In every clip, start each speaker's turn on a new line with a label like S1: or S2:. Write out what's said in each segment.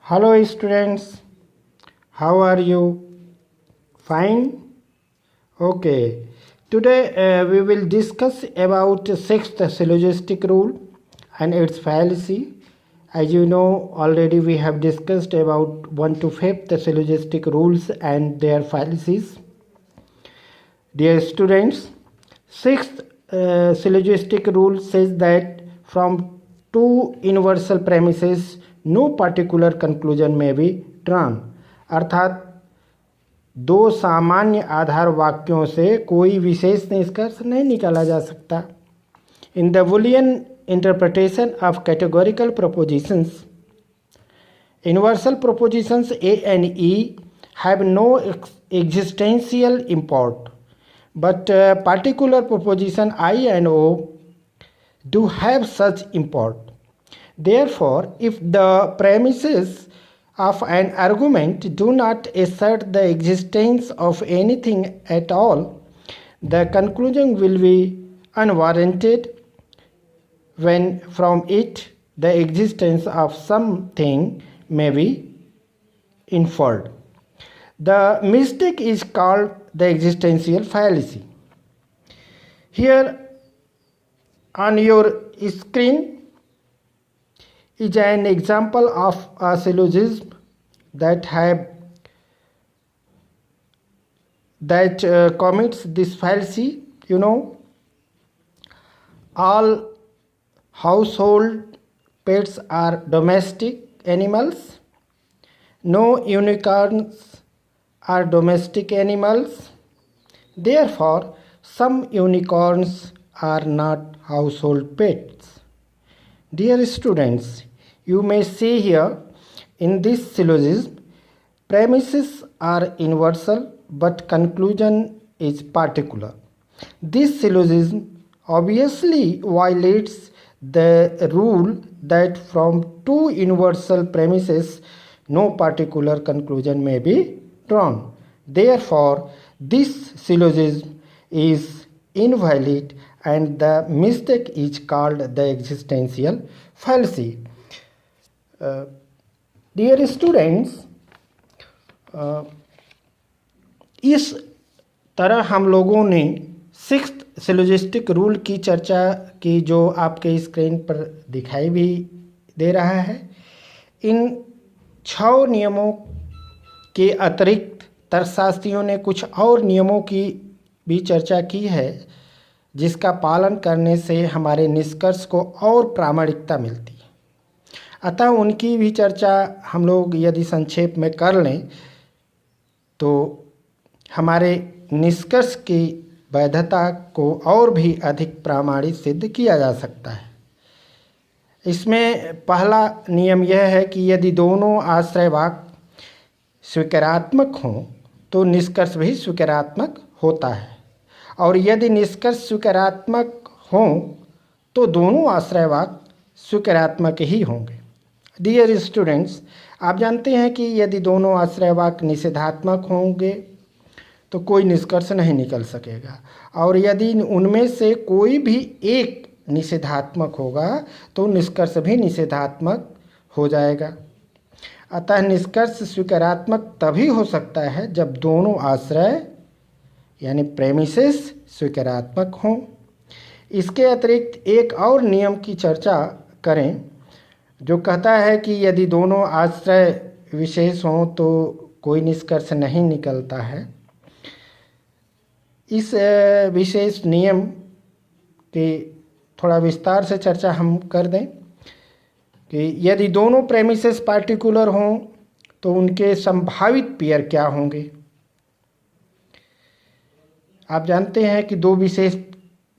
S1: Hello students, how are you? Fine? Okay. Today we will discuss about sixth syllogistic rule and its fallacy. As you know, already we have discussed about 1 to 5th syllogistic rules and their fallacies. Dear students, sixth syllogistic rule says that from two universal premises no particular conclusion may be drawn. अर्थात दो सामान्य आधार वाक्यों से कोई विशेष निष्कर्ष नहीं निकाला जा सकता. In the Boolean interpretation of categorical propositions, universal propositions A and E have no existential import, but particular proposition I and O do have such import. Therefore, if the premises of an argument do not assert the existence of anything at all, the conclusion will be unwarranted when from it the existence of something may be inferred. The mistake is called the existential fallacy. Here on your screen is an example of a syllogism that commits this fallacy. You know, all household pets are domestic animals. No unicorns are domestic animals. Therefore, some unicorns are not household pets. Dear students, you may see here in this syllogism, premises are universal but conclusion is particular. This syllogism obviously violates the rule that from two universal premises no particular conclusion may be drawn. Therefore, this syllogism is invalid and the mistake is called the existential fallacy. Dear students, इस तरह हम लोगों ने sixth syllogistic rule की चर्चा की जो आपके स्क्रीन पर दिखाई भी दे रहा है. इन 6 नियमों के अतिरिक्त तर्कशास्त्रियों ने कुछ और नियमों की भी चर्चा की है जिसका पालन करने से हमारे निष्कर्ष को और प्रामाणिकता मिलती है. अतः उनकी भी चर्चा हम लोग यदि संक्षेप में कर लें तो हमारे निष्कर्ष की वैधता को और भी अधिक प्रामाणिक सिद्ध किया जा सकता है. इसमें पहला नियम यह है कि यदि दोनों आश्रय वाक्य स्वीकारात्मक हों तो निष्कर्ष भी स्वीकारात्मक होता है, और यदि निष्कर्ष स्वीकारात्मक हों तो दोनों आश्रय वाक्य स्वीकारात्मक ही होंगे. डियर स्टूडेंट्स, आप जानते हैं कि यदि दोनों आश्रय वाक्य निषेधात्मक होंगे तो कोई निष्कर्ष नहीं निकल सकेगा, और यदि उनमें से कोई भी एक निषेधात्मक होगा तो निष्कर्ष भी निषेधात्मक हो जाएगा. अतः निष्कर्ष स्वीकारात्मक तभी हो सकता है जब दोनों आश्रय यानी प्रेमिसेस स्वीकारात्मक हों. इसके अतिरिक्त एक और नियम की चर्चा करें जो कहता है कि यदि दोनों आश्रय विशेष हों तो कोई निष्कर्ष नहीं निकलता है. इस विशेष नियम की थोड़ा विस्तार से चर्चा हम कर दें कि यदि दोनों प्रेमिसेस पार्टिकुलर हों तो उनके संभावित पेयर क्या होंगे. आप जानते हैं कि दो विशेष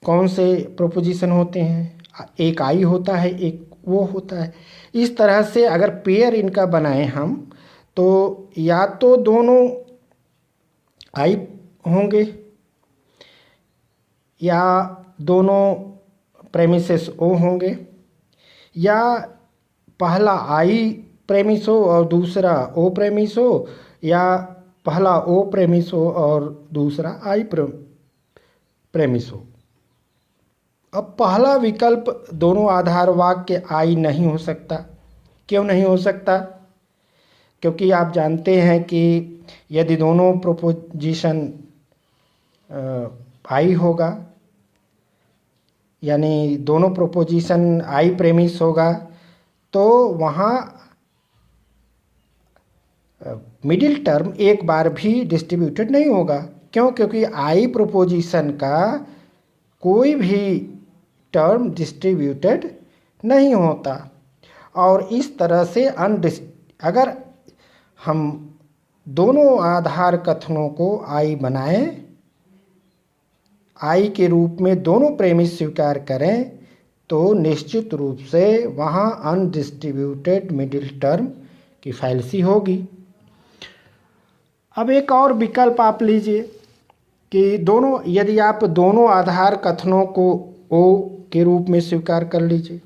S1: कौन से प्रोपोजिशन होते हैं, एक आई होता है एक वो होता है. इस तरह से अगर पेयर इनका बनाएं हम तो या तो दोनों आई होंगे या दोनों प्रेमिसेस ओ होंगे, या पहला आई प्रेमिस हो और दूसरा ओ प्रेमिस हो, या पहला ओ प्रेमिस हो और दूसरा आई प्रेमिस हो. अब पहला विकल्प दोनों आधार वाक्य आई नहीं हो सकता. क्यों नहीं हो सकता? क्योंकि आप जानते हैं कि यदि दोनों प्रोपोजिशन आई होगा, यानी दोनों प्रोपोजिशन आई प्रेमिस होगा, तो वहाँ मिडिल टर्म एक बार भी डिस्ट्रीब्यूटेड नहीं होगा। क्यों? क्योंकि आई प्रोपोजिशन का कोई भी टर्म डिस्ट्रीब्यूटेड नहीं होता। और इस तरह से अगर हम दोनों आधार कथनों को आई बनाएं, आई के रूप में दोनों प्रेमिस स्वीकार करें, तो निश्चित रूप से वहाँ अनडिस्ट्रीब्यूटेड मिडिल टर्म की फैलेसी होगी। अब एक और विकल्प आप लीजिए कि यदि आप दोनों आधार कथनों को ओ के रूप में स्वीकार कर लीजिए,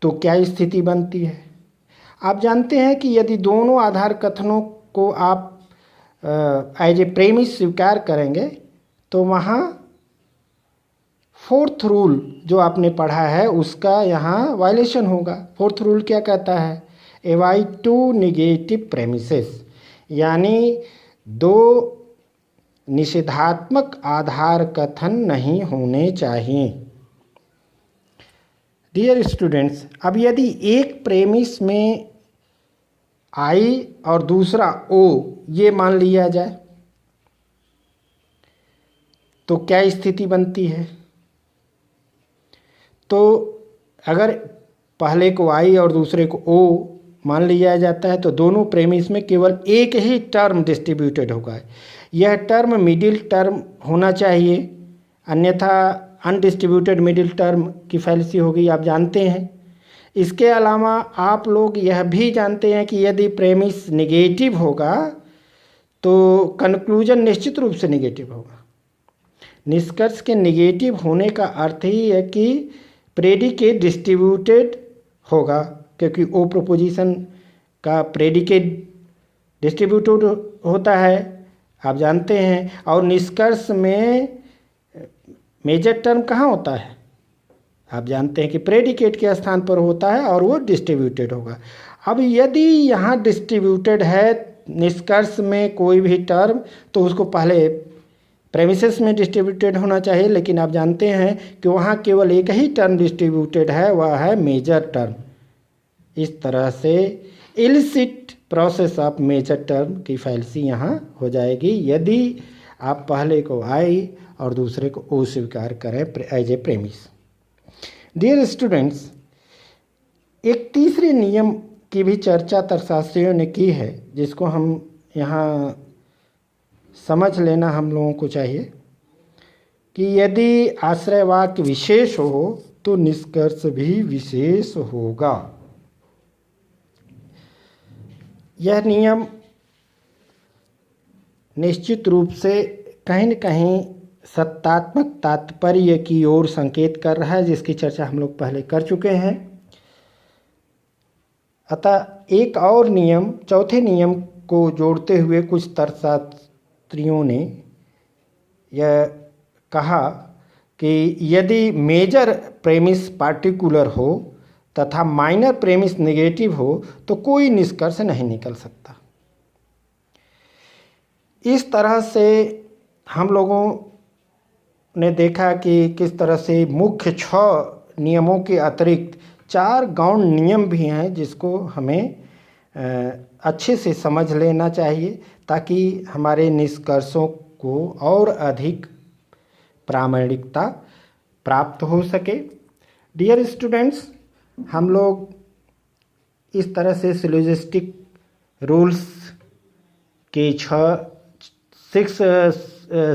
S1: तो क्या स्थिति बनती है? आप जानते हैं कि यदि दोनों आधार कथनों को आप एज ए प्रेमिस स्वीकार करेंगे, तो वहाँ फोर्थ रूल जो आपने पढ़ा है उसका यहाँ वायलेशन होगा। फोर्थ रूल क्या कहता है? एवॉइड टू निगेटिव प्रेमिसेस, यानी दो निषेधात्मक आधार कथन नहीं होने चाहिए। डियर स्टूडेंट्स, अब यदि एक प्रेमिस में आई और दूसरा ओ ये मान लिया जाए, तो क्या स्थिति बनती है? तो अगर पहले को आई और दूसरे को ओ मान लिया जाता है, तो दोनों प्रेमिस में केवल एक ही टर्म डिस्ट्रीब्यूटेड होगा। यह टर्म मिडिल टर्म होना चाहिए, अन्यथा अनडिस्ट्रीब्यूटेड मिडिल टर्म की फैलेसी होगी, आप जानते हैं। इसके अलावा आप लोग यह भी जानते हैं कि यदि प्रेमिस नेगेटिव होगा तो कंक्लूजन निश्चित रूप से नेगेटिव होगा। निष्कर्ष के नेगेटिव होने का अर्थ ही है कि प्रेडिकेट डिस्ट्रीब्यूटेड होगा, क्योंकि ओ प्रोपोजिशन का प्रेडिकेट डिस्ट्रीब्यूटेड होता है, आप जानते हैं। और निष्कर्ष में मेजर टर्म कहाँ होता है? आप जानते हैं कि प्रेडिकेट के स्थान पर होता है और वो डिस्ट्रीब्यूटेड होगा। अब यदि यहाँ डिस्ट्रीब्यूटेड है निष्कर्ष में कोई भी टर्म, तो उसको पहले प्रेमिसेस में डिस्ट्रीब्यूटेड होना चाहिए, लेकिन आप जानते हैं कि वहाँ केवल एक ही टर्म डिस्ट्रीब्यूटेड है, वह है मेजर टर्म। इस तरह से illicit process of major term की फैलेसी यहाँ हो जाएगी, यदि आप पहले को आई और दूसरे को ओ स्वीकार करें as a premise. Dear students, एक तीसरे नियम की भी चर्चा तर्कशास्त्रियों ने की है, जिसको हम यहाँ समझ लेना हम लोगों को चाहिए कि यदि आश्रय वाक्य विशेष हो तो निष्कर्ष भी विशेष होगा। यह नियम निश्चित रूप से कहीं न कहीं सत्तात्मक तात्पर्य की ओर संकेत कर रहा है, जिसकी चर्चा हम लोग पहले कर चुके हैं। अतः एक और नियम, चौथे नियम को जोड़ते हुए कुछ तर्कशास्त्रियों ने यह कहा कि यदि मेजर प्रेमिस पार्टिकुलर हो तथा माइनर प्रेमिस नेगेटिव हो तो कोई निष्कर्ष नहीं निकल सकता। इस तरह से हम लोगों ने देखा कि किस तरह से मुख्य 6 नियमों के अतिरिक्त 4 गौण नियम भी हैं, जिसको हमें अच्छे से समझ लेना चाहिए, ताकि हमारे निष्कर्षों को और अधिक प्रामाणिकता प्राप्त हो सके। डियर स्टूडेंट्स, हम लोग इस तरह से सिलोजिस्टिक रूल्स के 6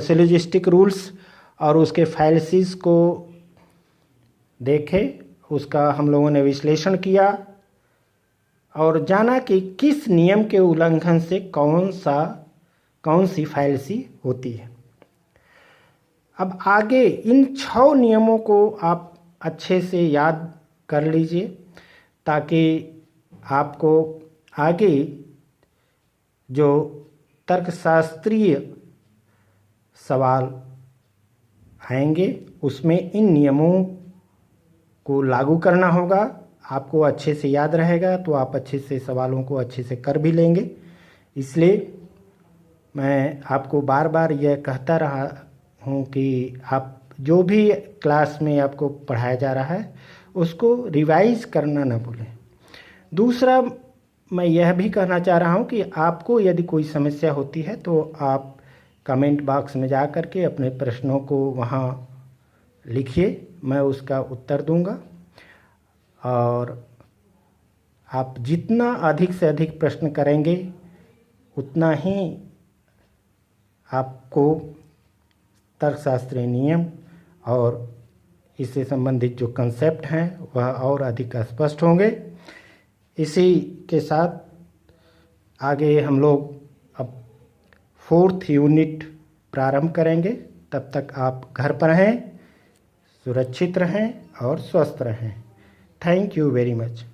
S1: सिलोजिस्टिक रूल्स और उसके फैलेसीज को देखे, उसका हम लोगों ने विश्लेषण किया और जाना कि किस नियम के उल्लंघन से कौन सी फैलेसी होती है। अब आगे इन 6 नियमों को आप अच्छे से याद कर लीजिए, ताकि आपको आगे जो तर्कशास्त्रीय सवाल आएंगे उसमें इन नियमों को लागू करना होगा। आपको अच्छे से याद रहेगा तो आप अच्छे से सवालों को अच्छे से कर भी लेंगे। इसलिए मैं आपको बार बार यह कहता रहा हूँ कि आप जो भी क्लास में आपको पढ़ाया जा रहा है उसको रिवाइज करना ना भूलें। दूसरा मैं यह भी कहना चाह रहा हूँ कि आपको यदि कोई समस्या होती है तो आप कमेंट बॉक्स में जा कर के अपने प्रश्नों को वहाँ लिखिए, मैं उसका उत्तर दूंगा। और आप जितना अधिक से अधिक प्रश्न करेंगे उतना ही आपको तर्कशास्त्रीय नियम और इससे संबंधित जो कंसेप्ट हैं वह और अधिक स्पष्ट होंगे। इसी के साथ आगे हम लोग अब 4th यूनिट प्रारंभ करेंगे। तब तक आप घर पर रहें, सुरक्षित रहें और स्वस्थ रहें। Thank you very much.